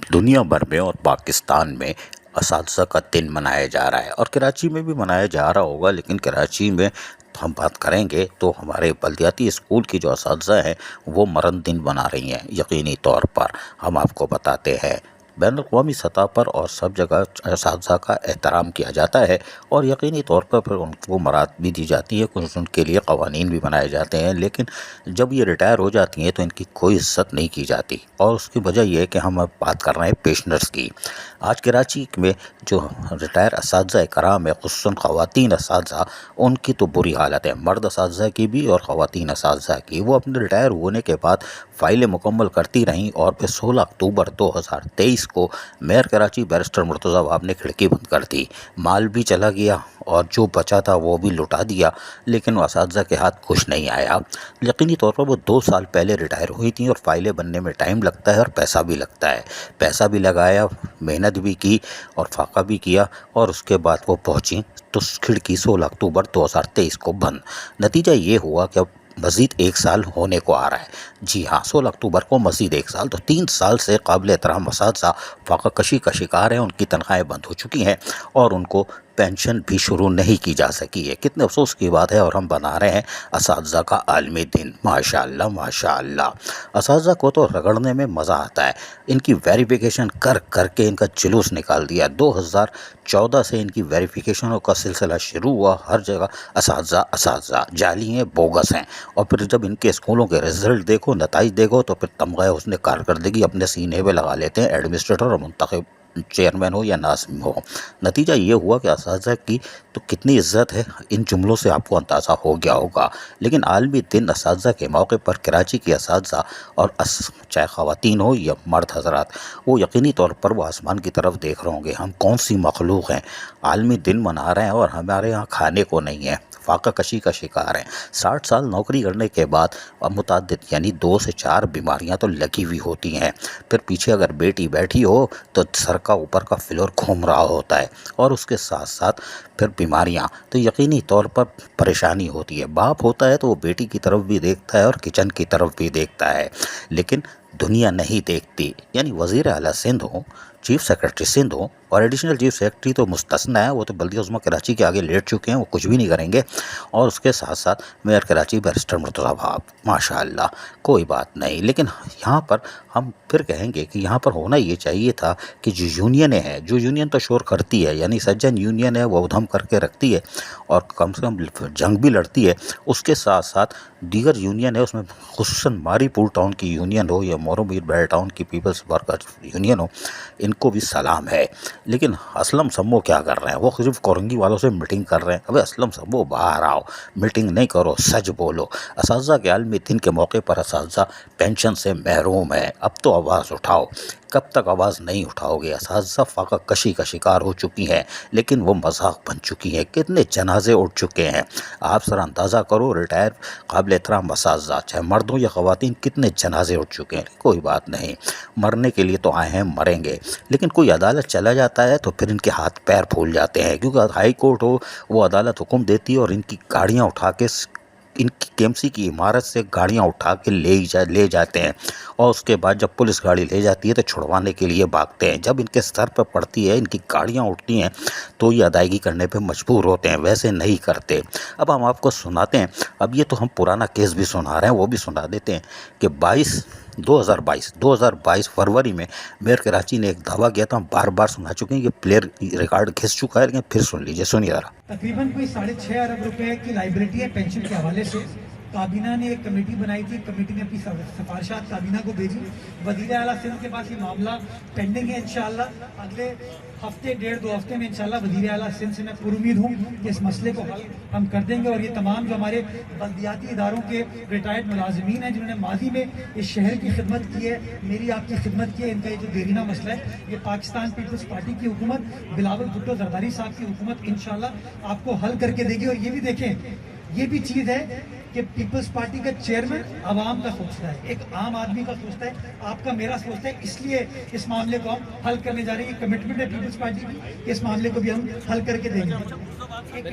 دنیا بھر میں اور پاکستان میں اساتذہ کا دن منایا جا رہا ہے، اور کراچی میں بھی منایا جا رہا ہوگا، لیکن کراچی میں ہم بات کریں گے تو ہمارے بلدیاتی اسکول کی جو اساتذہ ہیں وہ مرن دن منا رہی ہیں۔ یقینی طور پر ہم آپ کو بتاتے ہیں بین الاقوامی سطح پر اور سب جگہ اساتذہ کا احترام کیا جاتا ہے، اور یقینی طور پر پھر ان کو مراد بھی دی جاتی ہے، کچھ ان کے لیے قوانین بھی بنائے جاتے ہیں، لیکن جب یہ ریٹائر ہو جاتی ہیں تو ان کی کوئی عزت نہیں کی جاتی۔ اور اس کی وجہ یہ ہے کہ ہم اب بات کر رہے ہیں پینشنرز کی۔ آج کراچی میں جو ریٹائر اساتذہ کرام ہے، خصوصاً خواتین اساتذہ، ان کی تو بری حالت ہے، مرد اساتذہ کی بھی اور خواتین اساتذہ کی۔ وہ اپنے ریٹائر ہونے کے بعد فائلیں مکمل کرتی رہیں، اور پھر 16 اکتوبر 2023 کو میئر کراچی بیرسٹر مرتضیٰ وہاب نے کھڑکی بند کر دی۔ مال بھی چلا گیا اور جو بچا تھا وہ بھی لٹا دیا، لیکن وہ اساتذہ کے ہاتھ کچھ نہیں آیا۔ یقینی طور پر وہ 2 سال پہلے ریٹائر ہوئی تھیں، اور فائلیں بننے میں ٹائم لگتا ہے اور پیسہ بھی لگتا ہے۔ پیسہ بھی لگایا، محنت بھی کی اور فاقہ بھی کیا، اور اس کے بعد وہ پہنچیں تو کھڑکی 16 اکتوبر 2023 کو بند۔ نتیجہ یہ ہوا کہ اب مزید 1 سال ہونے کو آ رہا ہے۔ جی ہاں، 16 اکتوبر کو مزید 1 سال، تو 3 سال سے قابل احترام اساتذہ فاقہ کشی کا شکار ہیں۔ ان کی تنخواہیں بند ہو چکی ہیں اور ان کو پینشن بھی شروع نہیں کی جا سکی ہے۔ کتنے افسوس کی بات ہے، اور ہم بنا رہے ہیں اساتذہ کا عالمی دن۔ ماشاءاللہ ماشاءاللہ، اساتذہ کو تو رگڑنے میں مزہ آتا ہے۔ ان کی ویریفیکیشن کر کر کے ان کا جلوس نکال دیا۔ 2014 سے ان کی ویریفیکیشنوں کا سلسلہ شروع ہوا۔ ہر جگہ اساتذہ جعلی ہیں، بوگس ہیں، اور پھر جب ان کے اسکولوں کے رزلٹ دیکھو، نتائج دیکھو، تو پھر تمغہ حسن کارکردگی اپنے سینے پہ لگا لیتے ہیں، ایڈمنسٹریٹر اور منتخب چیئرمین ہو یا ناظم ہو۔ نتیجہ یہ ہوا کہ اساتذہ کی تو کتنی عزت ہے، ان جملوں سے آپ کو اندازہ ہو گیا ہوگا۔ لیکن عالمی دن اساتذہ کے موقع پر کراچی کے اساتذہ، اور چاہے خواتین ہو یا مرد حضرات، وہ یقینی طور پر وہ آسمان کی طرف دیکھ رہے ہوں گے، ہم کون سی مخلوق ہیں، عالمی دن منا رہے ہیں اور ہمارے ہاں کھانے کو نہیں ہے، فاقہ کشی کا شکار ہیں۔ 60 سال نوکری کرنے کے بعد متعدد یعنی 2 سے 4 بیماریاں تو لگی ہوئی ہوتی ہیں۔ پھر پیچھے اگر بیٹی بیٹھی ہو تو سر کا اوپر کا فلور گھوم رہا ہوتا ہے، اور اس کے ساتھ ساتھ پھر بیماریاں، تو یقینی طور پر پریشانی ہوتی ہے۔ باپ ہوتا ہے تو وہ بیٹی کی طرف بھی دیکھتا ہے اور کچن کی طرف بھی دیکھتا ہے، لیکن دنیا نہیں دیکھتی۔ یعنی وزیر اعلیٰ سندھ ہوں، چیف سیکرٹری سندھ ہوں، اور ایڈیشنل چیف سیکرٹری تو مستثنیٰ ہے، وہ تو بلدیہ عظمیٰ کراچی کے آگے لیٹ چکے ہیں، وہ کچھ بھی نہیں کریں گے۔ اور اس کے ساتھ ساتھ میئر کراچی بیرسٹر مرتضیٰ وہاب، ماشاءاللہ کوئی بات نہیں۔ لیکن یہاں پر ہم پھر کہیں گے کہ یہاں پر ہونا یہ چاہیے تھا کہ جو یونینیں ہیں، جو یونین تو شور کرتی ہے، یعنی سجن یونین ہے وہ ادھم کر کے رکھتی ہے اور کم سے کم جنگ بھی لڑتی ہے، اس کے ساتھ ساتھ دیگر یونین ہے، اس میں خصوصاً ماری پور ٹاؤن کی یونین ہو یا مورو میر بیل ٹاؤن کی پیپلز ورکر یونین ہو، ان کو بھی سلام ہے۔ لیکن اسلم سمو کیا کر رہے ہیں؟ وہ صرف کورنگی والوں سے میٹنگ کر رہے ہیں۔ ابے اسلم سمو باہر آؤ، میٹنگ نہیں کرو، سچ بولو۔ اساتذہ کے عالمی دن کے موقع پر اساتذہ پینشن سے محروم ہے، اب تو آواز اٹھاؤ۔ کب تک آواز نہیں اٹھاؤ گے؟ اساتذہ فاقہ کشی کا شکار ہو چکی ہیں، لیکن وہ مذاق بن چکی ہیں۔ کتنے جنازے اٹھ چکے ہیں، آپ سر اندازہ کرو۔ ریٹائر قابل احترام اساتذہ چاہے مرد ہو یا خواتین، کتنے جنازے اٹھ چکے ہیں۔ کوئی بات نہیں، مرنے کے لیے تو آئے ہیں، مریں گے۔ لیکن کوئی عدالت چلا جاتا ہے تو پھر ان کے ہاتھ پیر پھول جاتے ہیں، کیونکہ ہائی کورٹ ہو، وہ عدالت حکم دیتی ہے اور ان کی گاڑیاں اٹھا کے، ان کی KMC کی عمارت سے گاڑیاں اٹھا کے لے جاتے ہیں، اور اس کے بعد جب پولیس گاڑی لے جاتی ہے تو چھڑوانے کے لیے بھاگتے ہیں۔ جب ان کے سر پہ پڑتی ہے، ان کی گاڑیاں اٹھتی ہیں، تو یہ ادائیگی کرنے پہ مجبور ہوتے ہیں، ویسے نہیں کرتے۔ اب ہم آپ کو سناتے ہیں، اب یہ تو ہم پرانا کیس بھی سنا رہے ہیں، وہ بھی سنا دیتے ہیں کہ 2022 فروری میں میئر کراچی نے ایک دعویٰ کیا تھا، ہم بار بار سنا چکے ہیں، یہ پلیئر ریکارڈ گھس چکا ہے، لیکن پھر سن لیجیے، سنیے ذرا۔ تقریباً کوئی 6.5 ارب روپے کی لائبلٹی ہے پینشن کے حوالے سے۔ کابینہ نے ایک کمیٹی بنائی تھی، کمیٹی نے اپنی سفارشات کابینہ کو بھیجی۔ وزیر اعلیٰ سندھ کے پاس یہ معاملہ پینڈنگ ہے، انشاءاللہ اگلے ہفتے 1.5-2 ہفتے میں انشاءاللہ وزیر اعلیٰ سندھ سے میں پر امید ہوں کہ اس مسئلے کو حل ہم کر دیں گے، اور یہ تمام جو ہمارے بلدیاتی اداروں کے ریٹائرڈ ملازمین ہیں جنہوں نے ماضی میں اس شہر کی خدمت کی ہے، میری آپ کی خدمت کی ہے، ان کا یہ جو دیرینہ مسئلہ ہے، یہ پاکستان پیپلز پارٹی کی حکومت، بلاول بھٹو زرداری صاحب کی حکومت انشاءاللہ آپ کو حل کر کے دے گی۔ اور یہ بھی دیکھیں، یہ بھی چیز ہے کہ پیپلز پارٹی کا چیئرمین عوام کا سوچتا ہے، ایک عام آدمی کا سوچتا ہے، آپ کا میرا سوچتا ہے، اس لیے اس معاملے کو ہم حل کرنے جا رہے ہیں۔ یہ کمٹمنٹ ہے پیپلز پارٹی کی کہ اس معاملے کو بھی ہم حل کر کے دیں گے۔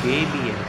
KBS